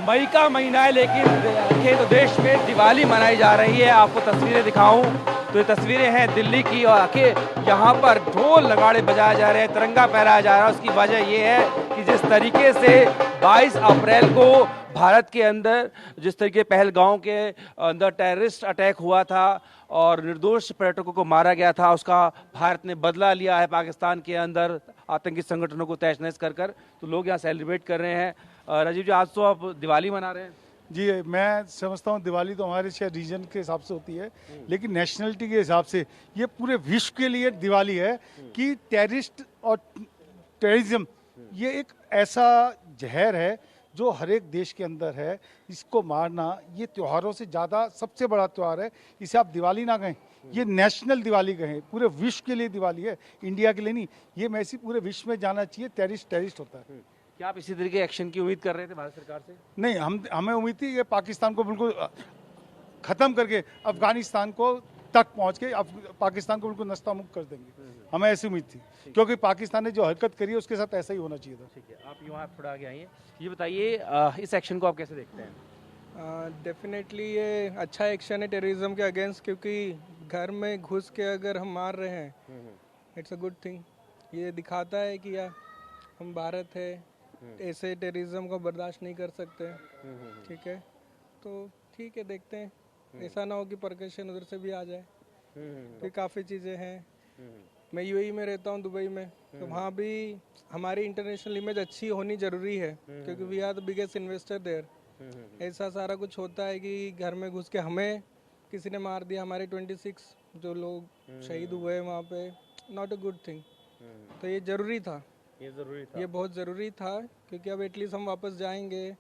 मई का महीना है, लेकिन देखें तो देश में दिवाली मनाई जा रही है। आपको तस्वीरें दिखाऊं तो ये तस्वीरें हैं दिल्ली की, और आखिर यहाँ पर ढोल नगाड़े बजाए जा रहे हैं, तिरंगा फहराया जा रहा है। उसकी वजह ये है कि जिस तरीके से 22 अप्रैल को भारत के अंदर जिस तरीके पहलगांव के अंदर टेररिस्ट अटैक हुआ था और निर्दोष पर्यटकों को मारा गया था, उसका भारत ने बदला लिया है पाकिस्तान के अंदर आतंकी संगठनों को तहस नहस कर कर। तो लोग यहाँ सेलिब्रेट कर रहे हैं। राजीव जी, आज तो आप दिवाली मना रहे हैं। जी, मैं समझता हूँ दिवाली तो हमारे शायद रीजन के हिसाब से होती है, लेकिन नेशनलिटी के हिसाब से ये पूरे विश्व के लिए दिवाली है कि टेररिस्ट और टेररिज्म ये एक ऐसा जहर है जो हर एक देश के अंदर है। इसको मारना ये त्योहारों से ज़्यादा सबसे बड़ा त्यौहार है। इसे आप दिवाली ना कहें, ये नेशनल दिवाली कहें, पूरे विश्व के लिए दिवाली है, इंडिया के लिए नहीं। ये मैसेज पूरे विश्व में जाना चाहिए, टेररिस्ट होता है। क्या आप इसी तरीके एक्शन की उम्मीद कर रहे थे भारत सरकार से? नहीं, हमें उम्मीद थी कि पाकिस्तान को बिल्कुल ख़त्म करके अफगानिस्तान को तक पहुंच के पाकिस्तान को बिल्कुल नस्तामुक्त कर देंगे। हमें ऐसी उम्मीद थी, क्योंकि पाकिस्तान ने जो हरकत करी है उसके साथ ऐसा ही होना चाहिए था। ठीक है, आप यहाँ थोड़ा आगे आइए। ये बताइए, इस एक्शन को आप कैसे देखते हैं? डेफिनेटली ये अच्छा एक्शन है टेररिज्म के अगेंस्ट, क्योंकि घर में घुस के अगर हम मार रहे हैं, इट्स अ गुड थिंग। ये दिखाता है कि यार हम भारत है, ऐसे टेररिज्म को बर्दाश्त नहीं कर सकते। ठीक है, तो ठीक है, देखते हैं ऐसा ना हो कि परकशन उधर से भी आ जाए। फिर काफ़ी चीज़ें हैं। मैं यूएई में रहता हूँ, दुबई में, तो वहाँ भी हमारी इंटरनेशनल इमेज अच्छी होनी ज़रूरी है, क्योंकि we are the biggest investor there. ऐसा सारा कुछ होता है कि घर में घुस के हमें किसी ने मार दिया, हमारे 26 जो लोग शहीद हुए वहाँ पे, नॉट अ गुड थिंग। तो ये ज़रूरी था, ये बहुत ज़रूरी था, क्योंकि अब एटलीस्ट हम वापस जाएंगे,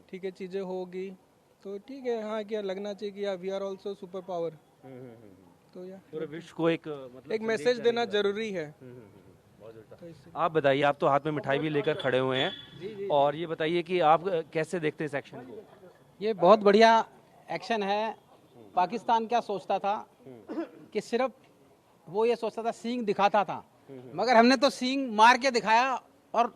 ठीक है, चीज़ें होगी तो ठीक है। हाँ, क्या लगना चाहिए कि we are also super power, तो यार पूरे विश्व को एक एक मैसेज देना जरूरी है। आप बताइए, आप तो हाथ में मिठाई भी लेकर खड़े हुए हैं, और ये बताइए कि आप कैसे देखते हैं इस एक्शन को? ये बहुत बढ़िया एक्शन है। पाकिस्तान क्या सोचता था कि सिर्फ वो ये सोचता था सींग दिखाता था, मगर हमने तो सींग मार के दिखाया और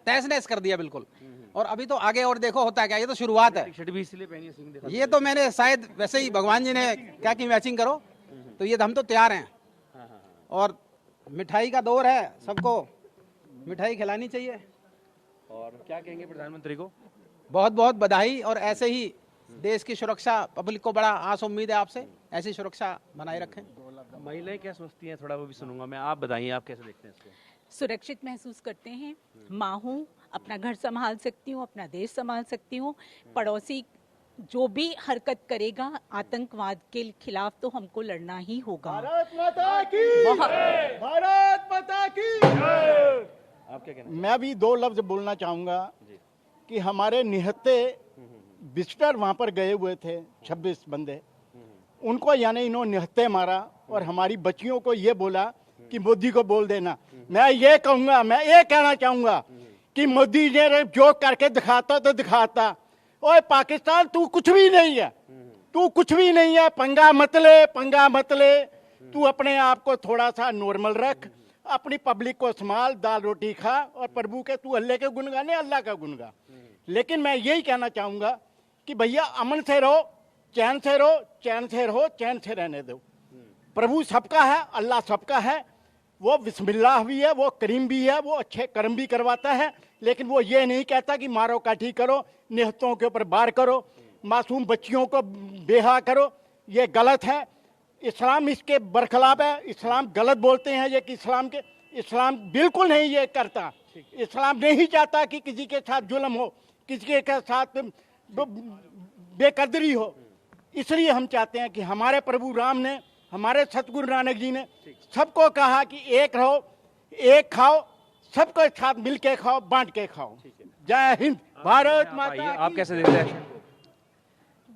तहस नहस कर दिया बिल्कुल। और अभी तो आगे और देखो होता है क्या, ये तो शुरुआत है। शर्ट भी इसलिए पहनी है, सींग दिखा। ये तो मैंने शायद वैसे ही भगवान जी ने क्या कि मैचिंग करो, तो ये हम तो तैयार हैं। और मिठाई का दौर है, सबको मिठाई खिलानी चाहिए। और क्या कहेंगे प्रधानमंत्री को? बहुत बहुत बधाई, और ऐसे ही देश की सुरक्षा, पब्लिक को बड़ा आस उम्मीद है आपसे, ऐसी सुरक्षा बनाए रखें। महिलाएं क्या सोचती हैं, थोड़ा वो भी सुनूंगा मैं। आप बताइए, आप कैसे देखते हैं इसको? सुरक्षित महसूस करते हैं। माँ हूँ, अपना घर संभाल सकती हूँ, अपना देश संभाल सकती हूँ। पड़ोसी जो भी हरकत करेगा आतंकवाद के खिलाफ, तो हमको लड़ना ही होगा। भारत माता की, भारत माता की। आप क्या कहना? मैं भी दो लफ्ज बोलना चाहूँगा कि हमारे निहत्ते विजिटर वहाँ पर गए हुए थे, 26 बंदे, उनको यानी इन्होंने निहत्ते मारा और हमारी बच्चियों को ये बोला कि मोदी को बोल देना। मैं ये कहूँगा, मैं ये कहना चाहूँगा कि मोदी ने जो करके दिखाता तो दिखाता। ओए पाकिस्तान, तू कुछ भी नहीं है, तू कुछ भी नहीं है, पंगा मत ले, पंगा मत ले। तू अपने आप को थोड़ा सा नॉर्मल रख, अपनी पब्लिक को संभाल, दाल रोटी खा, और प्रभु के तू अल्लाह के गुण गाने, अल्लाह का गुण गा। लेकिन मैं यही कहना चाहूँगा कि भैया अमन से रहो, चैन से रहो, चैन से रहो, चैन से रहने दो। प्रभु सबका है, अल्लाह सबका है, वो बिस्मिल्लाह भी है, वो करीम भी है, वो अच्छे कर्म भी करवाता है। लेकिन वो ये नहीं कहता कि मारो काठी करो, निहत्तों के ऊपर वार करो, मासूम बच्चियों को बेहा करो। ये गलत है, इस्लाम इसके बरखिलाफ है। इस्लाम गलत बोलते हैं ये कि इस्लाम बिल्कुल नहीं ये करता। इस्लाम नहीं चाहता कि किसी के साथ जुल्म हो, किसी के साथ बेकदरी हो। इसलिए हम चाहते हैं कि हमारे प्रभु राम ने, हमारे सतगुरु नानक जी ने सबको कहा कि एक रहो, एक खाओ, सबको साथ मिल के खाओ, बांट के खाओ। जय हिंद, भारत माता की। आप कैसे देखते हैं एक्शन को?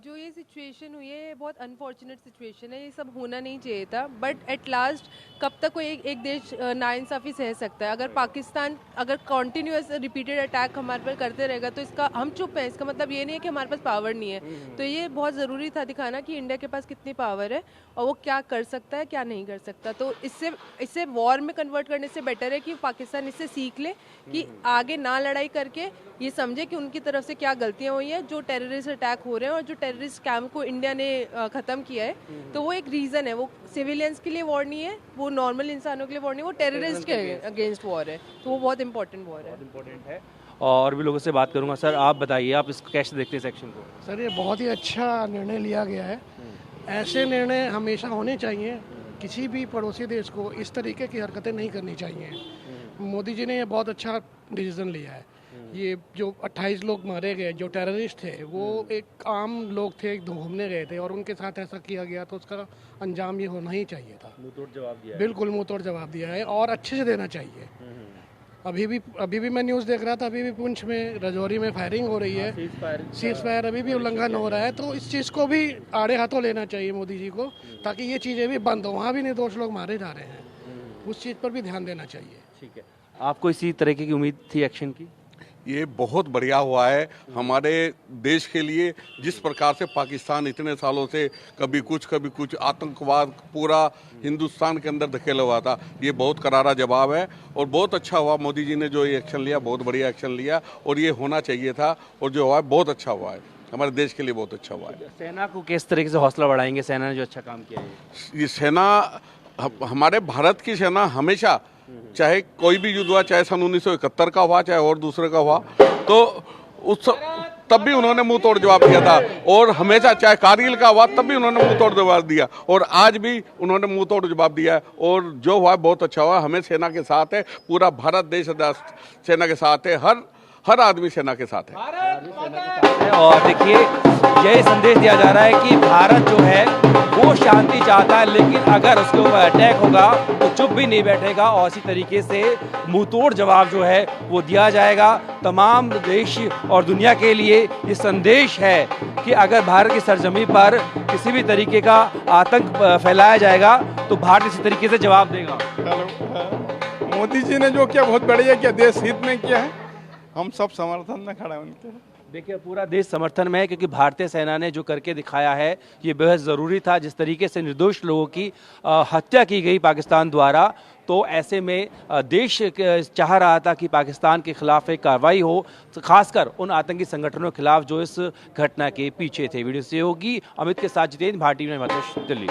जो ये सिचुएशन हुई है, ये बहुत अनफॉर्चुनेट सिचुएशन है, ये सब होना नहीं चाहिए था। बट एट लास्ट कब तक कोई एक देश नाइंसाफ़ी सह सकता है? अगर पाकिस्तान अगर कॉन्टीन्यूअस रिपीटेड अटैक हमारे पर करते रहेगा, तो इसका हम चुप हैं, इसका मतलब ये नहीं है कि हमारे पास पावर नहीं है। तो ये बहुत ज़रूरी था दिखाना कि इंडिया के पास कितनी पावर है और वो क्या कर सकता है, क्या नहीं कर सकता। तो इससे वॉर में कन्वर्ट करने से बेटर है कि पाकिस्तान इससे सीख ले कि आगे ना लड़ाई करके ये समझे कि उनकी तरफ से क्या गलतियां हुई है। जो टेररिस्ट अटैक हो रहे हैं और जो टेररिस्ट कैंप को इंडिया ने ख़त्म किया है, तो वो एक रीज़न है। वो सिविलियंस के लिए वॉर नहीं है, वो नॉर्मल इंसानों के लिए वॉर नहीं, वो टेररिस्ट के अगेंस्ट वॉर है। तो वो बहुत इंपॉर्टेंट वॉर है। इम्पोर्टेंट है। और भी लोगों से बात करूंगा। सर आप बताइए, आप इसको कैसे देखते हैं सेक्शन को? सर ये बहुत ही अच्छा निर्णय लिया गया है। ऐसे निर्णय हमेशा होने चाहिए। किसी भी पड़ोसी देश को इस तरीके की हरकतें नहीं करनी चाहिए। मोदी जी ने ये बहुत अच्छा डिसीजन लिया है। ये जो 28 लोग मारे गए जो टेररिस्ट थे, वो एक आम लोग थे, घूमने गए थे और उनके साथ ऐसा किया गया, तो उसका अंजाम ये होना ही चाहिए था। मुंहतोड़ जवाब दिया है। बिल्कुल मुंहतोड़ जवाब दिया है और अच्छे से देना चाहिए। अभी भी मैं न्यूज़ देख रहा था, अभी भी पुंछ में राजौरी में फायरिंग हो रही है, सीज फायर अभी भी उल्लंघन हो रहा है। तो इस चीज़ को भी आड़े हाथों लेना चाहिए मोदी जी को, ताकि ये चीज़ें भी बंद हो। वहाँ भी निर्दोष लोग मारे जा रहे हैं, उस चीज़ पर भी ध्यान देना चाहिए। ठीक है, आपको इसी तरीके की उम्मीद थी एक्शन की? ये बहुत बढ़िया हुआ है हमारे देश के लिए। जिस प्रकार से पाकिस्तान इतने सालों से कभी कुछ आतंकवाद पूरा हिंदुस्तान के अंदर धकेला हुआ था, ये बहुत करारा जवाब है और बहुत अच्छा हुआ मोदी जी ने जो ये एक्शन लिया, बहुत बढ़िया एक्शन लिया और ये होना चाहिए था। और जो हुआ है बहुत अच्छा हुआ है, हमारे देश के लिए बहुत अच्छा हुआ है। सेना को किस तरीके से हौसला बढ़ाएंगे? सेना ने जो अच्छा काम किया है, ये सेना, हमारे भारत की सेना हमेशा, चाहे कोई भी युद्ध हुआ, चाहे सन 1971 का हुआ, चाहे और दूसरे का हुआ, तो तब भी उन्होंने मुंह तोड़ जवाब दिया था। और हमेशा, चाहे कारगिल का हुआ, तब भी उन्होंने मुंह तोड़ जवाब दिया और आज भी उन्होंने मुंह तोड़ जवाब दिया है। और जो हुआ बहुत अच्छा हुआ। हमें सेना के साथ है, पूरा भारत देश सेना के साथ है, हर आदमी सेना के साथ है। और देखिए, यही संदेश दिया जा रहा है कि भारत जो है वो शांति चाहता है, लेकिन अगर उसके ऊपर अटैक होगा तो चुप भी नहीं बैठेगा और इसी तरीके से मुंहतोड़ जवाब जो है वो दिया जाएगा। तमाम देश और दुनिया के लिए ये संदेश है कि अगर भारत की सरजमी पर किसी भी तरीके का आतंक फैलाया जाएगा तो भारत इसी तरीके से जवाब देगा। मोदी जी ने जो किया बहुत बढ़िया किया, देश हित में किया है, हम सब समर्थन में खड़े हैं उनके। देखिए, पूरा देश समर्थन में है क्योंकि भारतीय सेना ने जो करके दिखाया है ये बेहद ज़रूरी था। जिस तरीके से निर्दोष लोगों की हत्या की गई पाकिस्तान द्वारा, तो ऐसे में देश चाह रहा था कि पाकिस्तान के खिलाफ एक कार्रवाई हो, खासकर उन आतंकी संगठनों के खिलाफ जो इस घटना के पीछे थे। वीडियो से होगी अमित के साथ जितेंद्र, भारतीय दिल्ली।